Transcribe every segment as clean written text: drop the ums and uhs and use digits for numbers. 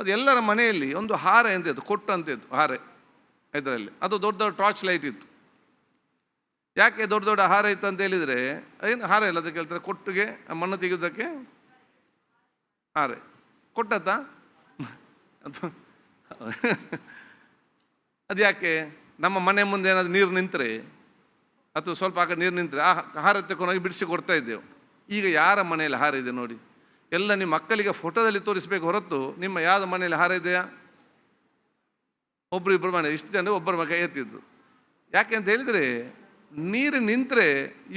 ಮತ್ತು ಎಲ್ಲರ ಮನೆಯಲ್ಲಿ ಒಂದು ಹಾರೆ ಅಂತಿತ್ತು, ಕೊಟ್ಟು ಅಂತಿತ್ತು ಹಾರೆ ಇದರಲ್ಲಿ. ಅದು ದೊಡ್ಡ ದೊಡ್ಡ ಟಾರ್ಚ್ ಲೈಟ್ ಇತ್ತು. ಯಾಕೆ ದೊಡ್ಡ ದೊಡ್ಡ ಹಾರ ಇತ್ತು ಅಂತ ಹೇಳಿದರೆ, ಏನು ಹಾರ ಇಲ್ಲ ಅದಕ್ಕೆ ಹೇಳ್ತಾರೆ, ಕೊಟ್ಟಿಗೆ ಮಣ್ಣು ತೆಗೆಯೋದಕ್ಕೆ ಹಾರೆ ಕೊಟ್ಟತ್ತಾ ಅದು ಯಾಕೆ? ನಮ್ಮ ಮನೆ ಮುಂದೆ ಏನಾದರೂ ನೀರು ನಿಂತರೆ ಅಥವಾ ಸ್ವಲ್ಪ ಆಗ ನೀರು ನಿಂತರೆ ಆ ಹಾರ ತಗೊಂಡೋಗಿ ಬಿಡಿಸಿ ಕೊಡ್ತಾ ಇದ್ದೆವು. ಈಗ ಯಾರ ಮನೆಯಲ್ಲಿ ಹಾರ ಇದೆ ನೋಡಿ? ಎಲ್ಲ ನಿಮ್ಮ ಮಕ್ಕಳಿಗೆ ಫೋಟೋದಲ್ಲಿ ತೋರಿಸ್ಬೇಕು ಹೊರತು ನಿಮ್ಮ ಯಾವ್ದು ಮನೆಯಲ್ಲಿ ಹಾರ ಇದೆಯಾ? ಒಬ್ಬರು ಇಬ್ಬರು ಮನೆ, ಇಷ್ಟು ಜನ ಒಬ್ಬರ ಮಗ ಎತ್ತಿದ್ದು. ಯಾಕೆ ಅಂತ ಹೇಳಿದರೆ, ನೀರು ನಿಂತರೆ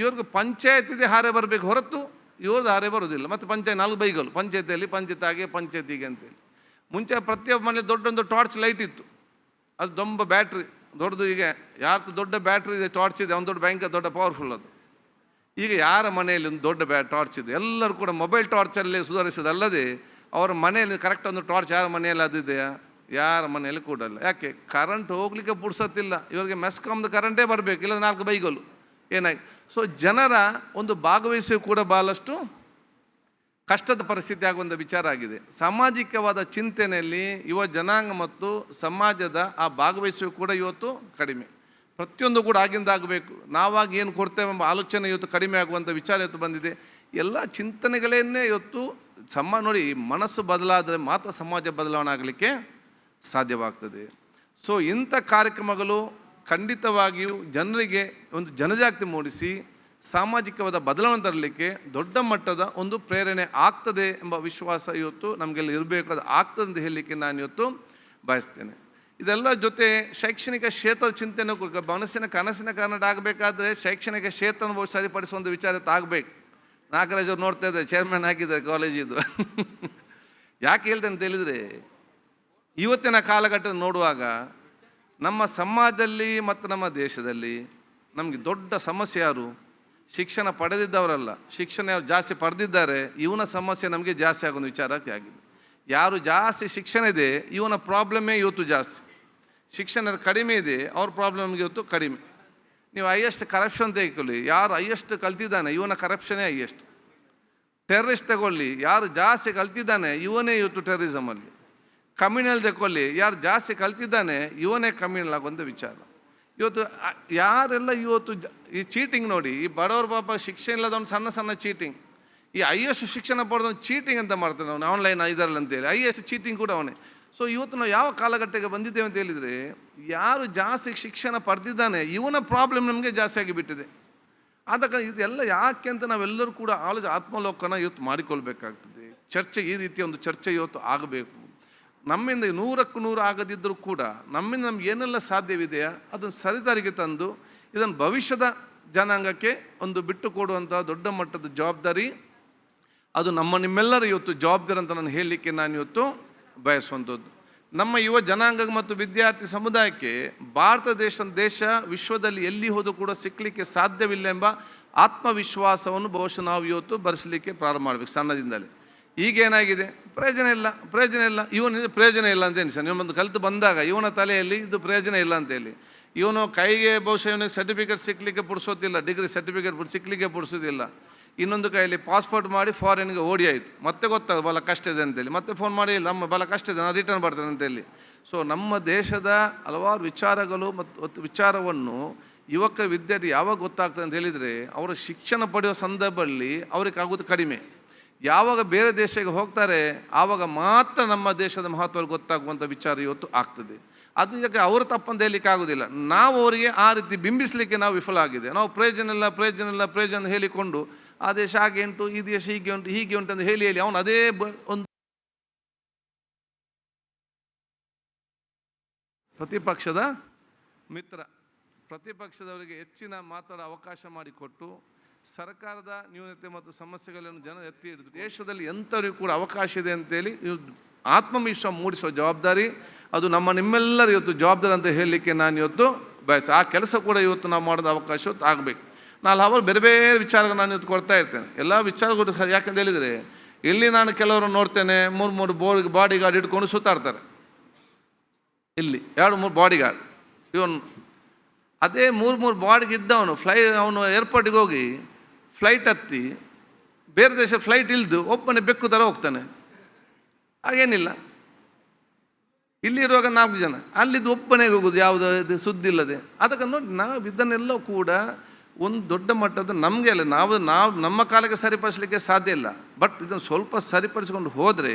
ಇವ್ರಿಗೆ ಪಂಚಾಯತಿದೆ ಹಾರೆ ಬರಬೇಕು ಹೊರತು ಇವ್ರದ್ದು ಹಾರೆ ಬರೋದಿಲ್ಲ. ಮತ್ತು ಪಂಚಾಯತ್ 4 ಬೈಗಳು, ಪಂಚಾಯತಿಯಲ್ಲಿ ಪಂಚಾಯತ್ ಹಾಗೆ ಪಂಚಾಯತಿಗೆ ಅಂತೇಳಿ. ಮುಂಚೆ ಪ್ರತಿಯೊಬ್ಬ ಮನೇಲಿ ದೊಡ್ಡೊಂದು ಟಾರ್ಚ್ ಲೈಟ್ ಇತ್ತು, ಅದು ದೊಂಬ ಬ್ಯಾಟ್ರಿ ದೊಡ್ಡದು. ಈಗ ಯಾರ್ದು ದೊಡ್ಡ ಬ್ಯಾಟ್ರಿ ಇದೆ, ಟಾರ್ಚ್ ಇದೆ, ಅವ್ನು ದೊಡ್ಡ ಭಯಂಕರ ದೊಡ್ಡ ಪವರ್ಫುಲ್ ಅದು. ಈಗ ಯಾರ ಮನೆಯಲ್ಲಿ ಒಂದು ದೊಡ್ಡ ಟಾರ್ಚ್ ಇದೆ? ಎಲ್ಲರೂ ಕೂಡ ಮೊಬೈಲ್ ಟಾರ್ಚಲ್ಲೇ ಸುಧಾರಿಸೋದಲ್ಲದೆ ಅವರ ಮನೆಯಲ್ಲಿ ಕರೆಕ್ಟ್ ಒಂದು ಟಾರ್ಚ್ ಯಾರ ಮನೆಯಲ್ಲಿ ಅದಿದೆಯಾ? ಯಾರ ಮನೆಯಲ್ಲಿ ಕೂಡಲ್ಲ. ಯಾಕೆ? ಕರೆಂಟ್ ಹೋಗ್ಲಿಕ್ಕೆ ಪುಡ್ಸತ್ತಿಲ್ಲ ಇವರಿಗೆ. ಮೆಸ್ಕಾಮ್ದು ಕರೆಂಟೇ ಬರಬೇಕು, ಇಲ್ಲ 4 ಬೈಗಳು ಏನಾಗಿ. ಸೊ ಜನರ ಒಂದು ಭಾಗವಹಿಸುವ ಕೂಡ ಭಾಳಷ್ಟು ಕಷ್ಟದ ಪರಿಸ್ಥಿತಿ ಆಗುವಂಥ ವಿಚಾರ ಆಗಿದೆ. ಸಾಮಾಜಿಕವಾದ ಚಿಂತನೆಯಲ್ಲಿ ಯುವ ಜನಾಂಗ ಮತ್ತು ಸಮಾಜದ ಆ ಭಾಗವಹಿಸುವ ಕೂಡ ಇವತ್ತು ಕಡಿಮೆ. ಪ್ರತಿಯೊಂದು ಕೂಡ ಆಗಿಂದಾಗಬೇಕು, ನಾವಾಗಿ ಏನು ಕೊಡ್ತೇವೆ ಎಂಬ ಆಲೋಚನೆ ಇವತ್ತು ಕಡಿಮೆ ಆಗುವಂಥ ವಿಚಾರ ಇವತ್ತು ಬಂದಿದೆ. ಎಲ್ಲ ಚಿಂತನೆಗಳನ್ನೇ ಇವತ್ತು ನೋಡಿ, ಮನಸ್ಸು ಬದಲಾದರೆ ಮಾತ್ರ ಸಮಾಜ ಬದಲಾವಣೆ ಆಗಲಿಕ್ಕೆ ಸಾಧ್ಯವಾಗ್ತದೆ. ಸೊ ಇಂಥ ಕಾರ್ಯಕ್ರಮಗಳು ಖಂಡಿತವಾಗಿಯೂ ಜನರಿಗೆ ಒಂದು ಜನಜಾಗೃತಿ ಮೂಡಿಸಿ ಸಾಮಾಜಿಕವಾದ ಬದಲಾವಣೆ ತರಲಿಕ್ಕೆ ದೊಡ್ಡ ಮಟ್ಟದ ಒಂದು ಪ್ರೇರಣೆ ಆಗ್ತದೆ ಎಂಬ ವಿಶ್ವಾಸ ಇವತ್ತು ನಮಗೆಲ್ಲ ಇರಬೇಕು. ಅದು ಆಗ್ತದೆ ಅಂತ ಹೇಳಲಿಕ್ಕೆ ನಾನು ಇವತ್ತು ಬಯಸ್ತೇನೆ. ಇದೆಲ್ಲ ಜೊತೆ ಶೈಕ್ಷಣಿಕ ಕ್ಷೇತ್ರದ ಚಿಂತನೆ, ಮನಸ್ಸಿನ ಕನಸಿನ ಕನ್ನಡ ಆಗಬೇಕಾದ್ರೆ ಶೈಕ್ಷಣಿಕ ಕ್ಷೇತ್ರನ ಸರಿಪಡಿಸುವಂಥ ವಿಚಾರ ಆಗಬೇಕು. ನಾಗರಾಜ್ ಅವ್ರು ನೋಡ್ತಾ ಇದ್ದಾರೆ, ಚೇರ್ಮನ್ ಆಗಿದ್ದಾರೆ ಕಾಲೇಜಿದು. ಯಾಕೆ ಹೇಳ್ತೇನೆ ಅಂತ ಹೇಳಿದರೆ, ಇವತ್ತಿನ ಕಾಲಘಟ್ಟ ನೋಡುವಾಗ ನಮ್ಮ ಸಮಾಜದಲ್ಲಿ ಮತ್ತು ನಮ್ಮ ದೇಶದಲ್ಲಿ ನಮಗೆ ದೊಡ್ಡ ಸಮಸ್ಯೆ ಯಾರು? ಶಿಕ್ಷಣ ಪಡೆದಿದ್ದವರಲ್ಲ, ಶಿಕ್ಷಣ ಯಾರು ಜಾಸ್ತಿ ಪಡೆದಿದ್ದಾರೆ ಇವನ ಸಮಸ್ಯೆ ನಮಗೆ ಜಾಸ್ತಿ ಆಗೋದು ವಿಚಾರಕ್ಕೆ ಆಗಿದೆ. ಯಾರು ಜಾಸ್ತಿ ಶಿಕ್ಷಣ ಇದೆ ಇವನ ಪ್ರಾಬ್ಲಮ್ಮೇ ಇವತ್ತು ಜಾಸ್ತಿ. ಶಿಕ್ಷಣ ಕಡಿಮೆ ಇದೆ, ಅವ್ರ ಪ್ರಾಬ್ಲಮ್ ನಮಗೆ ಇವತ್ತು ಕಡಿಮೆ. ನೀವು ಹೈಯೆಸ್ಟ್ ಕರಪ್ಷನ್ ತೆಗೆದುಕೊಳ್ಳಿ, ಯಾರು ಹೈಯೆಸ್ಟ್ ಕಲ್ತಿದ್ದಾನೆ ಇವನ ಕರಪ್ಷನೇ ಹೈಯೆಸ್ಟ್. ಟೆರರಿಸ್ಟ್ ತಗೊಳ್ಳಿ, ಯಾರು ಜಾಸ್ತಿ ಕಲ್ತಿದ್ದಾನೆ ಇವನೇ ಇವತ್ತು ಟೆರರಿಸಮಲ್ಲಿ. ಕಮ್ಯುನಲ್ ತಗೊಳ್ಳಿ, ಯಾರು ಜಾಸ್ತಿ ಕಲ್ತಿದ್ದಾನೆ ಇವನೇ ಕಮ್ಯುನಲ್ ಆಗುವಂಥ ವಿಚಾರ. ಇವತ್ತು ಯಾರೆಲ್ಲ ಇವತ್ತು ಈ ಚೀಟಿಂಗ್ ನೋಡಿ, ಈ ಬಡವ್ರ ಪಾಪ ಶಿಕ್ಷಣ ಇಲ್ಲದವನು ಸಣ್ಣ ಸಣ್ಣ ಚೀಟಿಂಗ್, ಈ ಹೈಯೆಸ್ಟ್ ಶಿಕ್ಷಣ ಪಡೆದವನು ಚೀಟಿಂಗ್ ಅಂತ ಮಾಡ್ತಾನೆ ಅವನು ಆನ್ಲೈನ್ ಇದರಲ್ಲಿ ಅಂತೇಳಿ, ಹೈಯೆಸ್ಟ್ ಚೀಟಿಂಗ್ ಕೂಡ ಅವನೇ. ಸೊ ಇವತ್ತು ನಾವು ಯಾವ ಕಾಲಘಟ್ಟಕ್ಕೆ ಬಂದಿದ್ದೇವೆ ಅಂತ ಹೇಳಿದರೆ, ಯಾರು ಜಾಸ್ತಿ ಶಿಕ್ಷಣ ಪಡೆದಿದ್ದಾನೆ ಇವನ ಪ್ರಾಬ್ಲಮ್ ನಮಗೆ ಜಾಸ್ತಿ ಆಗಿಬಿಟ್ಟಿದೆ. ಆದ ಕಾರಣ ಇದೆಲ್ಲ ಯಾಕೆ ಅಂತ ನಾವೆಲ್ಲರೂ ಕೂಡ ಆತ್ಮಲೋಕನ ಇವತ್ತು ಮಾಡಿಕೊಳ್ಬೇಕಾಗ್ತದೆ. ಚರ್ಚೆ, ಈ ರೀತಿಯ ಒಂದು ಚರ್ಚೆ ಇವತ್ತು ಆಗಬೇಕು. ನಮ್ಮಿಂದ 100ಕ್ಕೆ 100 ಆಗದಿದ್ದರೂ ಕೂಡ ನಮ್ಮಿಂದ ನಮ್ಗೆ ಏನೆಲ್ಲ ಸಾಧ್ಯವಿದೆಯಾ ಅದನ್ನು ಸರಿದಾರಿಗೆ ತಂದು ಇದನ್ನು ಭವಿಷ್ಯದ ಜನಾಂಗಕ್ಕೆ ಒಂದು ಬಿಟ್ಟು ಕೊಡುವಂಥ ದೊಡ್ಡ ಮಟ್ಟದ ಜವಾಬ್ದಾರಿ ಅದು ನಿಮ್ಮೆಲ್ಲರ ಇವತ್ತು ಜವಾಬ್ದಾರಿ ಅಂತ ನಾನು ಹೇಳಲಿಕ್ಕೆ ನಾನು ಇವತ್ತು ಬಯಸುವಂಥದ್ದು. ನಮ್ಮ ಯುವ ಜನಾಂಗ ಮತ್ತು ವಿದ್ಯಾರ್ಥಿ ಸಮುದಾಯಕ್ಕೆ ಭಾರತ ದೇಶ ವಿಶ್ವದಲ್ಲಿ ಎಲ್ಲಿ ಹೋದರೂ ಕೂಡ ಸಿಕ್ಕಲಿಕ್ಕೆ ಸಾಧ್ಯವಿಲ್ಲ ಎಂಬ ಆತ್ಮವಿಶ್ವಾಸವನ್ನು ಬಹುಶಃ ನಾವು ಇವತ್ತು ಬರೆಸಲಿಕ್ಕೆ ಪ್ರಾರಂಭ ಮಾಡಬೇಕು ಸಣ್ಣದಿಂದಲೇ. ಈಗೇನಾಗಿದೆ, ಪ್ರಯೋಜನ ಇಲ್ಲ ಇವನಿಂದ ಪ್ರಯೋಜನ ಇಲ್ಲ ಅಂತ ಎನಿಸ. ನಿಮ್ಮೊಂದು ಕಲಿತು ಬಂದಾಗ ಇವನ ತಲೆಯಲ್ಲಿ ಇದು ಪ್ರಯೋಜನ ಇಲ್ಲ ಅಂತೇಳಿ, ಇವನು ಕೈಗೆ ಬಹುಶಃ ಇವನಿಗೆ ಸರ್ಟಿಫಿಕೇಟ್ ಸಿಕ್ಕಲಿಕ್ಕೆ ಪುಡ್ಸೋದಿಲ್ಲ, ಡಿಗ್ರಿ ಸರ್ಟಿಫಿಕೇಟ್ ಸಿಕ್ಕಲಿಕ್ಕೆ ಪುಡ್ಸೋದಿಲ್ಲ. ಇನ್ನೊಂದು ಕೈಯಲ್ಲಿ ಪಾಸ್ಪೋರ್ಟ್ ಮಾಡಿ ಫಾರಿನ್ಗೆ ಓಡಿ ಆಯಿತು, ಮತ್ತೆ ಗೊತ್ತಾಗ ಭಾಳ ಕಷ್ಟ ಇದೆ ಅಂತೇಳಿ, ಮತ್ತೆ ಫೋನ್ ಮಾಡಿ ನಮ್ಮ ಭಾಳ ಕಷ್ಟ ಇದೆ ನಾನು ರಿಟರ್ನ್ ಬರ್ತೇನೆ ಅಂತೇಳಿ. ಸೊ ನಮ್ಮ ದೇಶದ ಹಲವಾರು ವಿಚಾರಗಳು ಮತ್ತು ವಿಚಾರವನ್ನು ಯುವಕರ ವಿದ್ಯಾರ್ಥಿ ಯಾವಾಗ ಗೊತ್ತಾಗ್ತದೆ ಅಂತ ಹೇಳಿದರೆ, ಅವರು ಶಿಕ್ಷಣ ಪಡೆಯುವ ಸಂದರ್ಭದಲ್ಲಿ ಅವ್ರಿಗೆ ಆಗೋದು ಕಡಿಮೆ. ಯಾವಾಗ ಬೇರೆ ದೇಶಕ್ಕೆ ಹೋಗ್ತಾರೆ ಆವಾಗ ಮಾತ್ರ ನಮ್ಮ ದೇಶದ ಮಹತ್ವ ಗೊತ್ತಾಗುವಂಥ ವಿಚಾರ ಇವತ್ತು ಆಗ್ತದೆ. ಅದು ಇದಕ್ಕೆ ಅವರ ತಪ್ಪಂತ ಹೇಳಲಿಕ್ಕೆ ಆಗೋದಿಲ್ಲ. ನಾವು ಅವರಿಗೆ ಆ ರೀತಿ ಬಿಂಬಿಸಲಿಕ್ಕೆ ನಾವು ವಿಫಲ ಆಗಿದೆ. ನಾವು ಪ್ರಯೋಜನ ಹೇಳಿಕೊಂಡು ಆ ದೇಶ ಹಾಗೆ ಉಂಟು, ಈ ದೇಶ ಹೀಗೆ ಉಂಟು ಅಂತ ಹೇಳಿ ಅವನು ಅದೇ ಒಂದು ಪ್ರತಿಪಕ್ಷದ ಮಿತ್ರ, ಪ್ರತಿಪಕ್ಷದವರಿಗೆ ಹೆಚ್ಚಿನ ಮಾತಾಡೋ ಅವಕಾಶ ಮಾಡಿಕೊಟ್ಟು ಸರ್ಕಾರದ ನ್ಯೂನತೆ ಮತ್ತು ಸಮಸ್ಯೆಗಳನ್ನು ಜನ ಎತ್ತಿ ಹಿಡಿದು ದೇಶದಲ್ಲಿ ಎಂಥವ್ರಿಗೂ ಕೂಡ ಅವಕಾಶ ಇದೆ ಅಂತೇಳಿ ಆತ್ಮವಿಶ್ವಾಸ ಮೂಡಿಸುವ ಜವಾಬ್ದಾರಿ ಅದು ನಿಮ್ಮೆಲ್ಲರೂ ಇವತ್ತು ಜವಾಬ್ದಾರಿ ಅಂತ ಹೇಳಲಿಕ್ಕೆ ನಾನು ಇವತ್ತು ಆ ಕೆಲಸ ಕೂಡ ಇವತ್ತು ನಾವು ಮಾಡೋದು ಅವಕಾಶ ಇವತ್ತು ಆಗಬೇಕು. ನಾನು ಅವರು ಬೇರೆ ಬೇರೆ ವಿಚಾರಗಳು ನಾನು ಇವತ್ತು ಕೊಡ್ತಾ ಇರ್ತೇನೆ. ಎಲ್ಲ ವಿಚಾರಗಳು ಯಾಕೆಂತ ಹೇಳಿದರೆ, ಇಲ್ಲಿ ನಾನು ಕೆಲವರು ನೋಡ್ತೇನೆ 3 ಬಾಡಿ ಗಾರ್ಡ್ ಇಟ್ಕೊಂಡು ಸುತ್ತಾಡ್ತಾರೆ. ಇಲ್ಲಿ 2-3 ಬಾಡಿ ಗಾರ್ಡ್, ಇವನು ಅದೇ 3 ಬಾಡಿಗೆ ಇದ್ದವನು ಅವನು ಏರ್ಪೋರ್ಟಿಗೆ ಹೋಗಿ ಫ್ಲೈಟ್ ಹತ್ತಿ ಬೇರೆ ದೇಶ ಫ್ಲೈಟ್ ಇಲ್ದು ಒಬ್ಬನೇ ಬೆಕ್ಕು ಥರ ಹೋಗ್ತಾನೆ. ಹಾಗೇನಿಲ್ಲ, ಇಲ್ಲಿರುವಾಗ 4 ಜನ, ಅಲ್ಲಿದ್ದು ಒಬ್ಬನೇ ಹೋಗೋದು, ಯಾವುದೋ ಇದು ಸುದ್ದಿ ಇಲ್ಲದೆ. ಅದಕ್ಕೆ ನೋಡಿ, ನಾವು ಇದನ್ನೆಲ್ಲ ಕೂಡ ಒಂದು ದೊಡ್ಡ ಮಟ್ಟದ ನಮಗೆ ಅಲ್ಲ, ನಾವು ನಮ್ಮ ಕಾಲಕ್ಕೆ ಸರಿಪಡಿಸಲಿಕ್ಕೆ ಸಾಧ್ಯ ಇಲ್ಲ. ಬಟ್ ಇದನ್ನು ಸ್ವಲ್ಪ ಸರಿಪಡಿಸಿಕೊಂಡು ಹೋದರೆ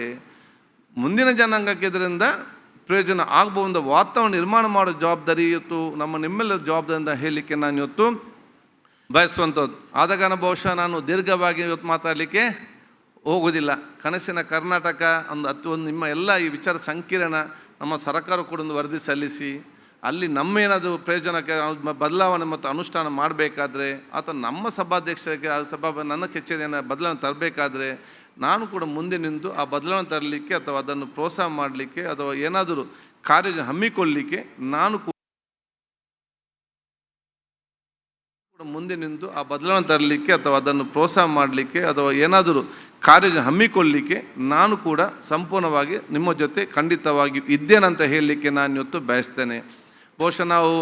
ಮುಂದಿನ ಜನಾಂಗಕ್ಕೆ ಇದರಿಂದ ಪ್ರಯೋಜನ ಆಗ್ಬೋದು. ವಾತಾವರಣ ನಿರ್ಮಾಣ ಮಾಡೋ ಜವಾಬ್ದಾರಿ ಇವತ್ತು ನಿಮ್ಮೆಲ್ಲರ ಜವಾಬ್ದಾರಿ ಅಂತ ಹೇಳಲಿಕ್ಕೆ ನಾನು ಇವತ್ತು ಬಯಸುವಂಥದ್ದು. ಆದ ಕಾರಣ ಬಹುಶಃ ನಾನು ದೀರ್ಘವಾಗಿ ಇವತ್ತು ಮಾತಾಡಲಿಕ್ಕೆ ಹೋಗೋದಿಲ್ಲ. ಕನಸಿನ ಕರ್ನಾಟಕ ಒಂದು ನಿಮ್ಮ ಎಲ್ಲ ಈ ವಿಚಾರ ಸಂಕಿರಣ ನಮ್ಮ ಸರ್ಕಾರ ಕೂಡ ಒಂದು ವರದಿ ಸಲ್ಲಿಸಿ, ಅಲ್ಲಿ ನಮ್ಮೇನಾದರೂ ಪ್ರಯೋಜನಕ್ಕೆ ಬದಲಾವಣೆ ಮತ್ತು ಅನುಷ್ಠಾನ ಮಾಡಬೇಕಾದ್ರೆ, ಅಥವಾ ನಮ್ಮ ಸಭಾಧ್ಯಕ್ಷರಿಗೆ ನನ್ನ ಕಚೇರಿಯನ್ನು ಬದಲಾವಣೆ ತರಬೇಕಾದ್ರೆ ನಾನು ಕೂಡ ಮುಂದೆ ನಿಂತು ಆ ಬದಲಾವಣೆ ತರಲಿಕ್ಕೆ ಅಥವಾ ಅದನ್ನು ಪ್ರೋತ್ಸಾಹ ಮಾಡಲಿಕ್ಕೆ ಅಥವಾ ಏನಾದರೂ ಕಾರ್ಯ ಹಮ್ಮಿಕೊಳ್ಳಲಿಕ್ಕೆ ನಾನು ಕೂಡ ಮುಂದೆ ನಿಂತು ಆ ಬದಲಾವಣೆ ತರಲಿಕ್ಕೆ ಅಥವಾ ಅದನ್ನು ಪ್ರೋತ್ಸಾಹ ಮಾಡಲಿಕ್ಕೆ ಅಥವಾ ಏನಾದರೂ ಕಾರ್ಯ ಹಮ್ಮಿಕೊಳ್ಳಲಿಕ್ಕೆ ನಾನು ಕೂಡ ಸಂಪೂರ್ಣವಾಗಿ ನಿಮ್ಮ ಜೊತೆ ಖಂಡಿತವಾಗಿ ಇದ್ದೇನಂತ ಹೇಳಲಿಕ್ಕೆ ನಾನು ಇವತ್ತು ಬಯಸ್ತೇನೆ. ಬಹುಶಃ ನಾವು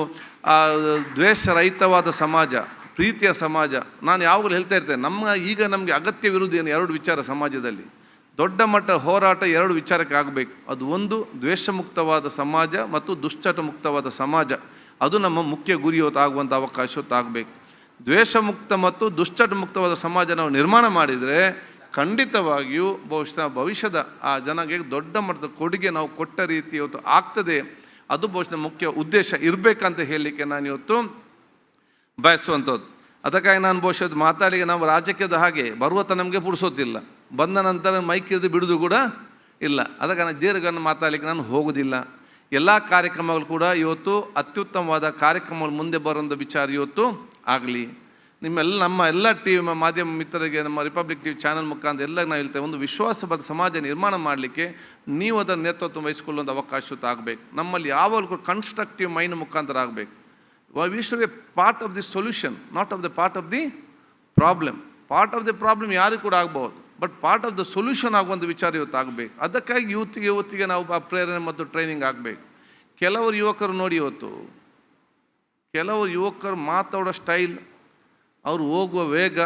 ದ್ವೇಷರಹಿತವಾದ ಸಮಾಜ, ಪ್ರೀತಿಯ ಸಮಾಜ, ನಾನು ಯಾವಾಗಲೂ ಹೇಳ್ತಾ ಇರ್ತೇನೆ, ನಮಗೆ ಅಗತ್ಯವಿರುವುದೇನು 2 ವಿಚಾರ ಸಮಾಜದಲ್ಲಿ. ದೊಡ್ಡ ಮಟ್ಟ ಹೋರಾಟ 2 ವಿಚಾರಕ್ಕೆ ಆಗಬೇಕು. ಅದು ಒಂದು ದ್ವೇಷ ಮುಕ್ತವಾದ ಸಮಾಜ ಮತ್ತು ದುಶ್ಚಟ ಮುಕ್ತವಾದ ಸಮಾಜ. ಅದು ನಮ್ಮ ಮುಖ್ಯ ಗುರಿ ಆಗುವಂಥ ಅವಕಾಶ ಆಗಬೇಕು. ದ್ವೇಷ ಮುಕ್ತ ಮತ್ತು ದುಶ್ಚಟ ಮುಕ್ತವಾದ ಸಮಾಜ ನಾವು ನಿರ್ಮಾಣ ಮಾಡಿದರೆ ಖಂಡಿತವಾಗಿಯೂ ಬಹುಶಃ ಭವಿಷ್ಯದ ಆ ಜನಗೆ ದೊಡ್ಡ ಮಟ್ಟದ ಕೊಡುಗೆ ನಾವು ಕೊಟ್ಟ ರೀತಿ ಇವತ್ತು ಆಗ್ತದೆ. ಅದು ಬಹುಶಃ ಮುಖ್ಯ ಉದ್ದೇಶ ಇರಬೇಕಂತ ಹೇಳಲಿಕ್ಕೆ ನಾನು ಇವತ್ತು ಬಯಸುವಂಥದ್ದು. ಅದಕ್ಕಾಗಿ ನಾನು ಬಹುಶಃ ಮಾತಾಡಿಗೆ ನಾವು ರಾಜಕೀಯದ ಹಾಗೆ ಬರುವತ್ತ ನಮಗೆ ಪುಡಿಸೋತಿಲ್ಲ, ಬಂದ ನಂತರ ಮೈಕ್ ಇರಿದು ಬಿಡೋದು ಕೂಡ ಇಲ್ಲ. ಅದಕ್ಕೆ ನಾನು ದೀರ್ಘವನ್ನು ಮಾತಾಡಲಿಕ್ಕೆ ನಾನು ಹೋಗೋದಿಲ್ಲ. ಎಲ್ಲ ಕಾರ್ಯಕ್ರಮಗಳು ಕೂಡ ಇವತ್ತು ಅತ್ಯುತ್ತಮವಾದ ಕಾರ್ಯಕ್ರಮಗಳು ಮುಂದೆ ಬರೋಂಥ ವಿಚಾರ ಇವತ್ತು ಆಗಲಿ. ನಮ್ಮ ಎಲ್ಲ ಮಾಧ್ಯಮ ಮಿತ್ರರಿಗೆ, ನಮ್ಮ ರಿಪಬ್ಲಿಕ್ ಟಿವಿ ಚಾನಲ್ ಮುಖಾಂತರ ಎಲ್ಲ ನಾವು ಹೇಳ್ತೇವೆ, ಒಂದು ವಿಶ್ವಾಸಬದ್ಧ ಸಮಾಜ ನಿರ್ಮಾಣ ಮಾಡಲಿಕ್ಕೆ ನೀವು ಅದರ ನೇತೃತ್ವ ವಹಿಸಿಕೊಳ್ಳುವಂಥ ಅವಕಾಶ ಆಗಬೇಕು. ನಮ್ಮಲ್ಲಿ ಯಾವಾಗಲೂ ಕನ್ಸ್ಟ್ರಕ್ಟಿವ್ ಮೈಂಡ್ ಮುಖಾಂತರ ಆಗಬೇಕು. We should be part of the solution, not of the part of the problem. Part of the problem ಯಾರಿಗೂ ಕೂಡ ಆಗ್ಬೋದು, but part of the solution ಆಗುವಂಥ ವಿಚಾರ ಇವತ್ತು ಆಗಬೇಕು. ಅದಕ್ಕಾಗಿ ಯೂತ್ಗೆ ನಾವು ಪ್ರೇರಣೆ ಮತ್ತು ಟ್ರೈನಿಂಗ್ ಆಗಬೇಕು. ಕೆಲವರು ಯುವಕರು ನೋಡಿ, ಇವತ್ತು ಕೆಲವರು ಯುವಕರು ಮಾತಾಡೋ ಸ್ಟೈಲ್, ಅವ್ರು ಹೋಗುವ ವೇಗ,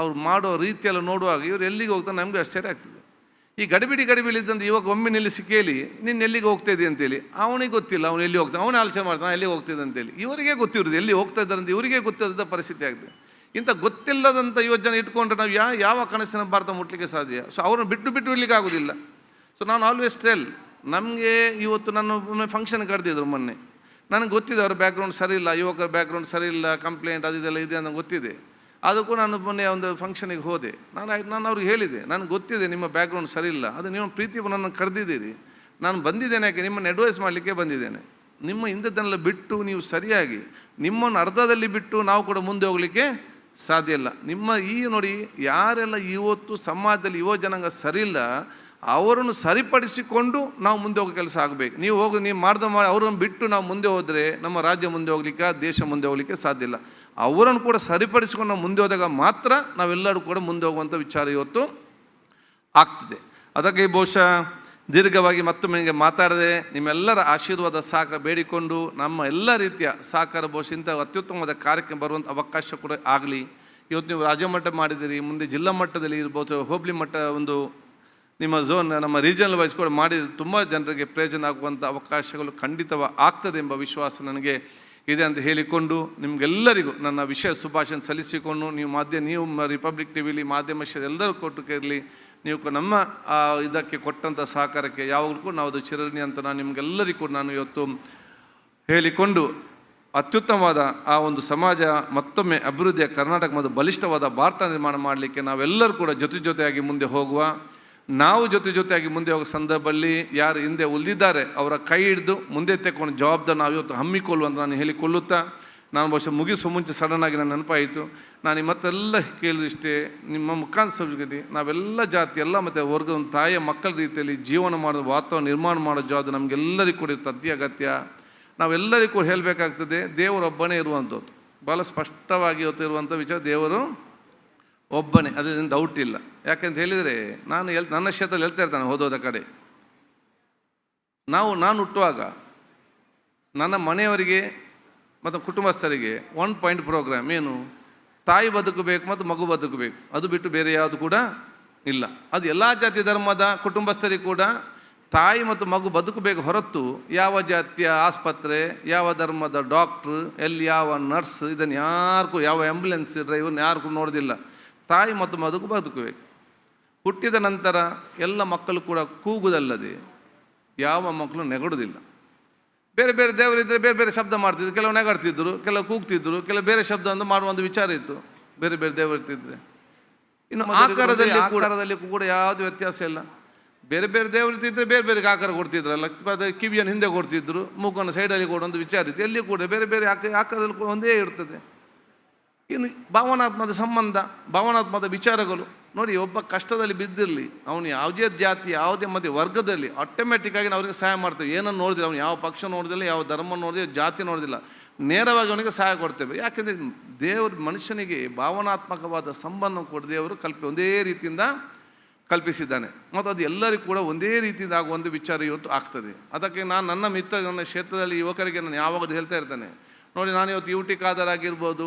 ಅವ್ರು ಮಾಡೋ ರೀತಿಯೆಲ್ಲ ನೋಡುವಾಗ ಇವ್ರು ಎಲ್ಲಿಗೆ ಹೋಗ್ತಾರೆ ನಮಗೂ ಆಶ್ಚರ್ಯ ಆಗ್ತದೆ. ಈ ಗಡಿಬಿಡಿಲಿದ್ದಂಥ ಯುವಕ ಒಮ್ಮೆ ನಿಲ್ಲಿಸಿ ಕೇಳಿ, ನಿನ್ನ ಎಲ್ಲಿಗೆ ಹೋಗ್ತಾ ಇದೆ ಅಂತೇಳಿ, ಅವನಿಗೆ ಗೊತ್ತಿಲ್ಲ ಅವನು ಎಲ್ಲಿ ಹೋಗ್ತಾನೆ, ಅವನೇ ಆಲೋಚನೆ ಮಾಡ್ತಾನೆ ಎಲ್ಲಿಗೆ ಹೋಗ್ತಿದ್ದೆ ಅಂತೇಳಿ. ಇವರಿಗೆ ಗೊತ್ತಿರೋದು ಎಲ್ಲಿ ಹೋಗ್ತಾ ಇದ್ದಾರೆ ಅಂತ ಇವರಿಗೆ ಗೊತ್ತಿದ್ದ ಪರಿಸ್ಥಿತಿ ಆಗಿದೆ. ಇಂಥ ಗೊತ್ತಿಲ್ಲದಂಥ ಯೋಜನೆ ಇಟ್ಕೊಂಡ್ರೆ ನಾವು ಯಾವ ಕನಸಿನ ಭಾರತ ಮುಟ್ಲಿಕ್ಕೆ ಸಾಧ್ಯ? ಸೊ ಅವ್ರನ್ನ ಬಿಟ್ಟು ಇಡ್ಲಿಕ್ಕೆ ಆಗೋದಿಲ್ಲ. ಸೊ ನಾನು ಆಲ್ವೇಸ್ ಟೆಲ್, ನಮಗೆ ಇವತ್ತು ನನ್ನ ಫಂಕ್ಷನ್ ಕರೆದಿದ್ರು ಮೊನ್ನೆ, ನನಗೆ ಗೊತ್ತಿದೆ ಅವರ ಬ್ಯಾಕ್ಗ್ರೌಂಡ್ ಸರಿ ಇಲ್ಲ, ಯುವಕರ ಬ್ಯಾಕ್ಗ್ರೌಂಡ್ ಸರಿ ಇಲ್ಲ, ಕಂಪ್ಲೇಂಟ್ ಅದೆಲ್ಲ ಇದೆ ಅಂತ ಗೊತ್ತಿದೆ. ಅದಕ್ಕೂ ನಾನು ಮೊನ್ನೆ ಒಂದು ಫಂಕ್ಷನಿಗೆ ಹೋದೆ. ನಾನು ಅವ್ರಿಗೆ ಹೇಳಿದೆ, ನನಗೆ ಗೊತ್ತಿದೆ ನಿಮ್ಮ ಬ್ಯಾಕ್ಗ್ರೌಂಡ್ ಸರಿ ಇಲ್ಲ, ಅದು ನೀವು ಪ್ರೀತಿ ನನ್ನ ಕರೆದಿದ್ದೀರಿ, ನಾನು ಬಂದಿದ್ದೇನೆ ಯಾಕೆ ನಿಮ್ಮನ್ನು ಅಡ್ವೈಸ್ ಮಾಡಲಿಕ್ಕೆ ಬಂದಿದ್ದೇನೆ. ನಿಮ್ಮ ಹಿಂದೆಲ್ಲ ಬಿಟ್ಟು ನೀವು ಸರಿಯಾಗಿ ನಿಮ್ಮನ್ನು ಅರ್ಧದಲ್ಲಿ ಬಿಟ್ಟು ನಾವು ಕೂಡ ಮುಂದೆ ಹೋಗಲಿಕ್ಕೆ ಸಾಧ್ಯ ಇಲ್ಲ. ನೋಡಿ, ಯಾರೆಲ್ಲ ಇವತ್ತು ಸಮಾಜದಲ್ಲಿ ಯುವ ಜನಾಂಗ ಸರಿ ಇಲ್ಲ, ಅವರನ್ನು ಸರಿಪಡಿಸಿಕೊಂಡು ನಾವು ಮುಂದೆ ಹೋಗೋ ಕೆಲಸ ಆಗಬೇಕು. ನೀವು ಅವರನ್ನು ಬಿಟ್ಟು ನಾವು ಮುಂದೆ ಹೋದರೆ ನಮ್ಮ ರಾಜ್ಯ ಮುಂದೆ ಹೋಗ್ಲಿಕ್ಕೆ, ದೇಶ ಮುಂದೆ ಹೋಗಲಿಕ್ಕೆ ಸಾಧ್ಯ ಇಲ್ಲ. ಅವರನ್ನು ಕೂಡ ಸರಿಪಡಿಸಿಕೊಂಡು ನಾವು ಮುಂದೆ ಹೋದಾಗ ಮಾತ್ರ ನಾವೆಲ್ಲರೂ ಕೂಡ ಮುಂದೆ ಹೋಗುವಂಥ ವಿಚಾರ ಇವತ್ತು ಆಗ್ತದೆ. ಅದಕ್ಕೆ ಬಹುಶಃ ದೀರ್ಘವಾಗಿ ಮತ್ತೊಮ್ಮೆ ನಿಮಗೆ ಮಾತಾಡದೆ ನಿಮ್ಮೆಲ್ಲರ ಆಶೀರ್ವಾದ ಸಹಕಾರ ಬೇಡಿಕೊಂಡು ನಮ್ಮ ಎಲ್ಲ ರೀತಿಯ ಸಹಕಾರ ಬಹುಶಃ ಇಂಥ ಅತ್ಯುತ್ತಮವಾದ ಕಾರ್ಯಕ್ರಮ ಬರುವಂಥ ಅವಕಾಶ ಕೂಡ ಆಗಲಿ. ಇವತ್ತು ನೀವು ರಾಜ್ಯ ಮಟ್ಟ ಮಾಡಿದ್ದೀರಿ, ಮುಂದೆ ಜಿಲ್ಲಾ ಮಟ್ಟದಲ್ಲಿ ಇರ್ಬೋದು, ಹೋಬಳಿ ಮಟ್ಟ ಒಂದು ನಿಮ್ಮ ಝೋನ್, ನಮ್ಮ ರೀಜನಲ್ ವೈಸ್ ಕೂಡ ಮಾಡಿದರೆ ತುಂಬ ಜನರಿಗೆ ಪ್ರಯೋಜನ ಆಗುವಂಥ ಅವಕಾಶಗಳು ಖಂಡಿತವಾಗಿ ಆಗ್ತದೆ ಎಂಬ ವಿಶ್ವಾಸ ನನಗೆ ಇದೆ ಅಂತ ಹೇಳಿಕೊಂಡು ನಿಮಗೆಲ್ಲರಿಗೂ ನನ್ನ ವಿಷಯ ಶುಭಾಶಯ ಸಲ್ಲಿಸಿಕೊಂಡು, ನೀವು ರಿಪಬ್ಲಿಕ್ ಟಿವಿಲಿ ಮಾಧ್ಯಮ ಎಲ್ಲರೂ ಕೊಟ್ಟು ಕೇಳಲಿ, ನೀವು ನಮ್ಮ ಇದಕ್ಕೆ ಕೊಟ್ಟಂಥ ಸಹಕಾರಕ್ಕೆ ಯಾವಾಗಲೂ ಕೂಡ ನಾವು ಅದು ಚಿರಋಣಿ ಅಂತ ನಾನು ನಿಮಗೆಲ್ಲರಿಗೂ ಕೂಡ ನಾನು ಇವತ್ತು ಹೇಳಿಕೊಂಡು, ಅತ್ಯುತ್ತಮವಾದ ಆ ಒಂದು ಸಮಾಜ ಮತ್ತೊಮ್ಮೆ ಅಭಿವೃದ್ಧಿಯ ಕರ್ನಾಟಕ ಮತ್ತು ಬಲಿಷ್ಠವಾದ ಭಾರತ ನಿರ್ಮಾಣ ಮಾಡಲಿಕ್ಕೆ ನಾವೆಲ್ಲರೂ ಕೂಡ ಜೊತೆಯಾಗಿ ಮುಂದೆ ಹೋಗುವ. ನಾವು ಜೊತೆಯಾಗಿ ಮುಂದೆ ಹೋಗೋ ಸಂದರ್ಭದಲ್ಲಿ ಯಾರು ಹಿಂದೆ ಉಳಿದಿದ್ದಾರೆ ಅವರ ಕೈ ಹಿಡಿದು ಮುಂದೆ ತೆಕ್ಕೊಂಡು ಜವಾಬ್ದಾರಿ ನಾವು ಇವತ್ತು ಹಮ್ಮಿಕೊಳ್ಳುವಂತ ನಾನು ಹೇಳಿಕೊಳ್ಳುತ್ತಾ, ನಾನು ಬಹುಶಃ ಮುಗಿಸುವ ಮುಂಚೆ ಸಡನ್ನಾಗಿ ನನ್ನ ನೆನಪಾಯಿತು. ನಾನು ಮತ್ತೆಲ್ಲ ಕೇಳಿಷ್ಟೇ, ನಿಮ್ಮ ಮುಖಾಂತರ ನಾವೆಲ್ಲ ಜಾತಿ ಎಲ್ಲ ಮತ್ತು ವರ್ಗದ ಒಂದು ತಾಯಿಯ ಮಕ್ಕಳ ರೀತಿಯಲ್ಲಿ ಜೀವನ ಮಾಡೋದು, ವಾತಾವರಣ ನಿರ್ಮಾಣ ಮಾಡೋ ಜವಾಬ್ದಾರಿ ನಮಗೆಲ್ಲರಿಗೂ ಕೂಡ ಅತಿ ಅಗತ್ಯ. ನಾವೆಲ್ಲರಿಗೂ ಕೂಡ ಹೇಳಬೇಕಾಗ್ತದೆ, ದೇವರೊಬ್ಬನೇ ಇರುವಂಥದ್ದು. ಭಾಳ ಸ್ಪಷ್ಟವಾಗಿ ಇವತ್ತು ಇರುವಂಥ ವಿಚಾರ, ದೇವರು ಒಬ್ಬನೇ, ಅದರಿಂದ ಡೌಟ್ ಇಲ್ಲ. ಯಾಕೆಂತ ಹೇಳಿದರೆ ನನ್ನ ಕ್ಷೇತ್ರದಲ್ಲಿ ಹೇಳ್ತಾ ಇರ್ತಾನೆ ಹೋದ ಕಡೆ, ನಾನು ಹುಟ್ಟುವಾಗ ನನ್ನ ಮನೆಯವರಿಗೆ ಮತ್ತು ಕುಟುಂಬಸ್ಥರಿಗೆ 1 ಪಾಯಿಂಟ್ ಪ್ರೋಗ್ರಾಮ್ ಏನು, ತಾಯಿ ಬದುಕಬೇಕು ಮತ್ತು ಮಗು ಬದುಕಬೇಕು, ಅದು ಬಿಟ್ಟು ಬೇರೆ ಯಾವುದು ಕೂಡ ಇಲ್ಲ. ಅದು ಎಲ್ಲ ಜಾತಿ ಧರ್ಮದ ಕುಟುಂಬಸ್ಥರಿಗೆ ಕೂಡ ತಾಯಿ ಮತ್ತು ಮಗು ಬದುಕಬೇಕು ಹೊರತು ಯಾವ ಜಾತಿಯ ಆಸ್ಪತ್ರೆ, ಯಾವ ಧರ್ಮದ ಡಾಕ್ಟ್ರು, ಎಲ್ಲಿ ಯಾವ ನರ್ಸ್, ಇದನ್ನು ಯಾರಿಗೂ, ಯಾವ ಆ್ಯಂಬುಲೆನ್ಸ್ ಡ್ರೈವರ್ನ ಯಾರಿಗೂ ನೋಡೋದಿಲ್ಲ. ತಾಯಿ ಮತ್ತು ಮಗು ಬದುಕಬೇಕು. ಹುಟ್ಟಿದ ನಂತರ ಎಲ್ಲ ಮಕ್ಕಳು ಕೂಡ ಕೂಗುವುದಲ್ಲದೆ ಯಾವ ಮಕ್ಕಳು ನೆಗಡುವುದಿಲ್ಲ. ಬೇರೆ ಬೇರೆ ದೇವರಿದ್ದರೆ ಬೇರೆ ಬೇರೆ ಶಬ್ದ ಮಾಡ್ತಿದ್ರು, ಕೆಲವು ನೆಗಡ್ತಿದ್ರು, ಕೆಲವು ಕೂಗ್ತಿದ್ರು, ಕೆಲವು ಬೇರೆ ಶಬ್ದ ಅಂತ ಮಾಡುವ ಒಂದು ವಿಚಾರ ಇತ್ತು ಬೇರೆ ಬೇರೆ ದೇವರಿರ್ತಿದ್ರೆ. ಇನ್ನು ಆಕಾರದಲ್ಲಿ ಕೂಡ ಯಾವುದು ವ್ಯತ್ಯಾಸ ಇಲ್ಲ. ಬೇರೆ ಬೇರೆ ದೇವರಿರ್ತಿದ್ರೆ ಬೇರೆ ಬೇರೆ ಆಕಾರ ಕೊಡ್ತಿದ್ರಲ್ಲ, ಕಿವಿಯನ್ನು ಹಿಂದೆ ಕೊಡ್ತಿದ್ರು, ಮೂಗನ್ನು ಸೈಡಲ್ಲಿ ಕೊಡೋ ಒಂದು ವಿಚಾರ ಇತ್ತು. ಎಲ್ಲಿ ಕೂಡ ಬೇರೆ ಬೇರೆ ಆಕಾರದಲ್ಲಿ ಕೂಡ ಒಂದೇ ಇರ್ತದೆ. ಇನ್ನು ಭಾವನಾತ್ಮದ ಸಂಬಂಧ, ಭಾವನಾತ್ಮದ ವಿಚಾರಗಳು ನೋಡಿ, ಒಬ್ಬ ಕಷ್ಟದಲ್ಲಿ ಬಿದ್ದಿರಲಿ, ಅವನು ಯಾವುದೇ ಜಾತಿ, ಯಾವುದೇ ಮಧ್ಯೆ ವರ್ಗದಲ್ಲಿ ಆಟೋಮೆಟಿಕ್ಕಾಗಿ ನಾವು ಅವರಿಗೆ ಸಹಾಯ ಮಾಡ್ತೇವೆ. ಏನನ್ನು ನೋಡಿದಿಲ್ಲ, ಅವನು ಯಾವ ಪಕ್ಷ ನೋಡಿದಿಲ್ಲ, ಯಾವ ಧರ್ಮ ನೋಡಿದಿಲ್ಲ, ಜಾತಿ ನೋಡಿದಿಲ್ಲ, ನೇರವಾಗಿ ಅವನಿಗೆ ಸಹಾಯ ಕೊಡ್ತೇವೆ. ಯಾಕೆಂದರೆ ದೇವರು ಮನುಷ್ಯನಿಗೆ ಭಾವನಾತ್ಮಕವಾದ ಸಂಬಂಧ ಕೊಟ್ಟು ದೇವರು ಒಂದೇ ರೀತಿಯಿಂದ ಕಲ್ಪಿಸಿದ್ದಾನೆ. ಮತ್ತು ಅದು ಎಲ್ಲರಿಗೂ ಕೂಡ ಒಂದೇ ರೀತಿಯಿಂದ ಆಗುವಂಥ ವಿಚಾರ ಇವತ್ತು ಆಗ್ತದೆ. ಅದಕ್ಕೆ ನಾನು ನನ್ನ ನನ್ನ ಕ್ಷೇತ್ರದಲ್ಲಿ ಯುವಕರಿಗೆ ನಾನು ಯಾವಾಗಲೂ ಹೇಳ್ತಾ ಇರ್ತೇನೆ, ನೋಡಿ, ನಾನು ಇವತ್ತು UT ಖಾದರ್ ಆಗಿರ್ಬೋದು,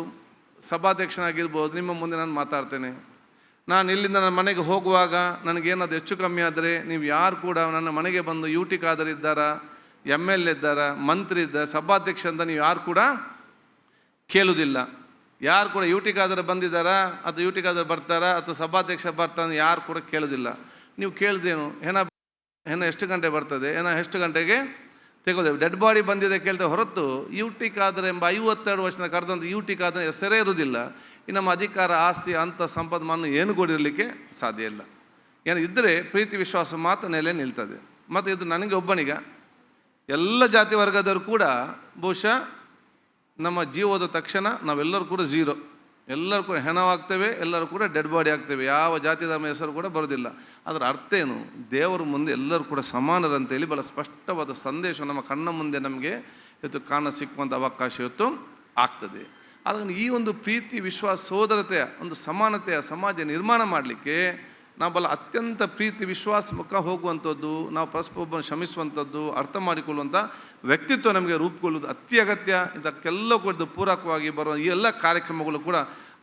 ಸಭಾಧ್ಯಕ್ಷನಾಗಿರ್ಬೋದು, ನಿಮ್ಮ ಮುಂದೆ ನಾನು ಮಾತಾಡ್ತೇನೆ. ನಾನು ಇಲ್ಲಿಂದ ನನ್ನ ಮನೆಗೆ ಹೋಗುವಾಗ ನನಗೇನಾದ್ರು ಹೆಚ್ಚು ಕಮ್ಮಿ ಆದರೆ ನೀವು ಯಾರು ಕೂಡ ನನ್ನ ಮನೆಗೆ ಬಂದು UT ಖಾದರ್ ಇದ್ದಾರಾ, MLA ಇದ್ದಾರಾ, ಮಂತ್ರಿ ಇದ್ದಾರೆ, ಸಭಾಧ್ಯಕ್ಷ ಅಂತ ನೀವು ಯಾರು ಕೂಡ ಕೇಳುವುದಿಲ್ಲ. ಯಾರು ಕೂಡ UT ಖಾದರ್ ಬಂದಿದ್ದಾರಾ ಅಥವಾ UT ಖಾದರ್ ಬರ್ತಾರಾ ಅಥವಾ ಸಭಾಧ್ಯಕ್ಷ ಬರ್ತಾನೆ ಯಾರು ಕೂಡ ಕೇಳೋದಿಲ್ಲ. ನೀವು ಕೇಳ್ದೇನು, ಹೆಣ ಎಷ್ಟು ಗಂಟೆ ಬರ್ತದೆ, ಎಷ್ಟು ಗಂಟೆಗೆ ತೆಗೋದೇವು, ಡೆಡ್ ಬಾಡಿ ಬಂದಿದೆ ಕೇಳ್ತೇವೆ ಹೊರತು UT ಖಾದರ್ ಎಂಬ 52 ವರ್ಷದ ಕರೆದಂಥ UT ಖಾದರ್ ಹೆಸರೇ ಇರುವುದಿಲ್ಲ. ಈ ನಮ್ಮ ಅಧಿಕಾರ, ಆಸ್ತಿ, ಅಂಥ ಸಂಪದಮಾನ ಏನು ಕೊಡಿರಲಿಕ್ಕೆ ಸಾಧ್ಯ ಇಲ್ಲ. ಏನು ಇದ್ದರೆ ಪ್ರೀತಿ ವಿಶ್ವಾಸ ಮಾತ್ರ ನೆಲೆ ನಿಲ್ತದೆ. ಮತ್ತು ಇದು ನನಗೆ ಒಬ್ಬನಿಗ, ಎಲ್ಲ ಜಾತಿ ವರ್ಗದವರು ಕೂಡ ಬಹುಶಃ ನಮ್ಮ ಜೀವ ಹೋದ ತಕ್ಷಣ ನಾವೆಲ್ಲರೂ ಕೂಡ ಝೀರೋ, ಎಲ್ಲರೂ ಕೂಡ ಹೆಣವಾಗ್ತೇವೆ, ಎಲ್ಲರೂ ಕೂಡ ಡೆಡ್ ಬಾಡಿ ಆಗ್ತೇವೆ. ಯಾವ ಜಾತಿ ಧರ್ಮ ಹೆಸರು ಕೂಡ ಬರೋದಿಲ್ಲ. ಅದರ ಅರ್ಥ ಏನು? ದೇವರ ಮುಂದೆ ಎಲ್ಲರೂ ಕೂಡ ಸಮಾನರಂತೇಳಿ ಬಹಳ ಸ್ಪಷ್ಟವಾದ ಸಂದೇಶ ನಮ್ಮ ಕಣ್ಣ ಮುಂದೆ ನಮಗೆ ಇವತ್ತು ಕಾಣ ಸಿಕ್ಕುವಂಥ ಅವಕಾಶ ಇವತ್ತು ಆಗ್ತದೆ. ಅದನ್ನು ಈ ಒಂದು ಪ್ರೀತಿ, ವಿಶ್ವಾಸ, ಸೋದರತೆಯ ಒಂದು ಸಮಾನತೆಯ ಸಮಾಜ ನಿರ್ಮಾಣ ಮಾಡಲಿಕ್ಕೆ ನಾವು ಅತ್ಯಂತ ಪ್ರೀತಿ ವಿಶ್ವಾಸ ಮುಖ ಹೋಗುವಂಥದ್ದು, ನಾವು ಪರಸ್ಪರ ಒಬ್ಬನ್ನು ಶ್ರಮಿಸುವಂಥದ್ದು, ಅರ್ಥ ಮಾಡಿಕೊಳ್ಳುವಂಥ ವ್ಯಕ್ತಿತ್ವ ನಮಗೆ ರೂಪುಗೊಳ್ಳುವುದು ಅತಿ ಅಗತ್ಯ. ಇದಕ್ಕೆಲ್ಲ ಕೂಡ ಪೂರಕವಾಗಿ ಬರುವ ಈ ಎಲ್ಲ ಕಾರ್ಯಕ್ರಮಗಳು ಕೂಡ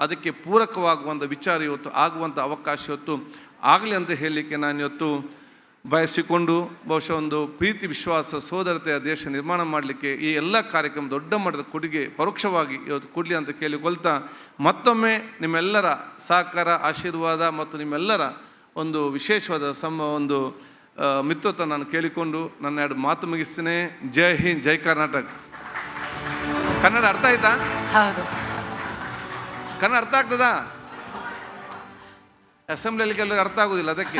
ಅದಕ್ಕೆ ಪೂರಕವಾಗುವಂಥ ವಿಚಾರ ಇವತ್ತು ಆಗುವಂಥ ಅವಕಾಶ ಇವತ್ತು ಆಗಲಿ ಅಂತ ಹೇಳಲಿಕ್ಕೆ ನಾನು ಇವತ್ತು ಬಯಸಿಕೊಂಡು, ಬಹುಶಃ ಒಂದು ಪ್ರೀತಿ ವಿಶ್ವಾಸ ಸೋದರತೆಯ ದೇಶ ನಿರ್ಮಾಣ ಮಾಡಲಿಕ್ಕೆ ಈ ಎಲ್ಲ ಕಾರ್ಯಕ್ರಮ ದೊಡ್ಡ ಮಟ್ಟದ ಕೊಡುಗೆ ಪರೋಕ್ಷವಾಗಿ ಇವತ್ತು ಕೊಡಲಿ ಅಂತ ಕೇಳಿಕೊಳ್ತಾ, ಮತ್ತೊಮ್ಮೆ ನಿಮ್ಮೆಲ್ಲರ ಸಹಕಾರ, ಆಶೀರ್ವಾದ ಮತ್ತು ನಿಮ್ಮೆಲ್ಲರ ಒಂದು ವಿಶೇಷವಾದ ಒಂದು ಮಿತ್ರತ್ವ ನಾನು ಕೇಳಿಕೊಂಡು ನನ್ನ 2 ಮಾತು ಮುಗಿಸ್ತೇನೆ. ಜೈ ಹಿಂದ್, ಜೈ ಕರ್ನಾಟಕ. ಕನ್ನಡ ಅರ್ಥ ಆಯ್ತಾ? ಹೌದು. ಕನ್ನಡ ಅರ್ಥ ಆಗ್ತದಾ? ಅಸೆಂಬ್ಲಿಯಲ್ಲಿ ಕೆಲವರಿಗೆ ಅರ್ಥ ಆಗೋದಿಲ್ಲ, ಅದಕ್ಕೆ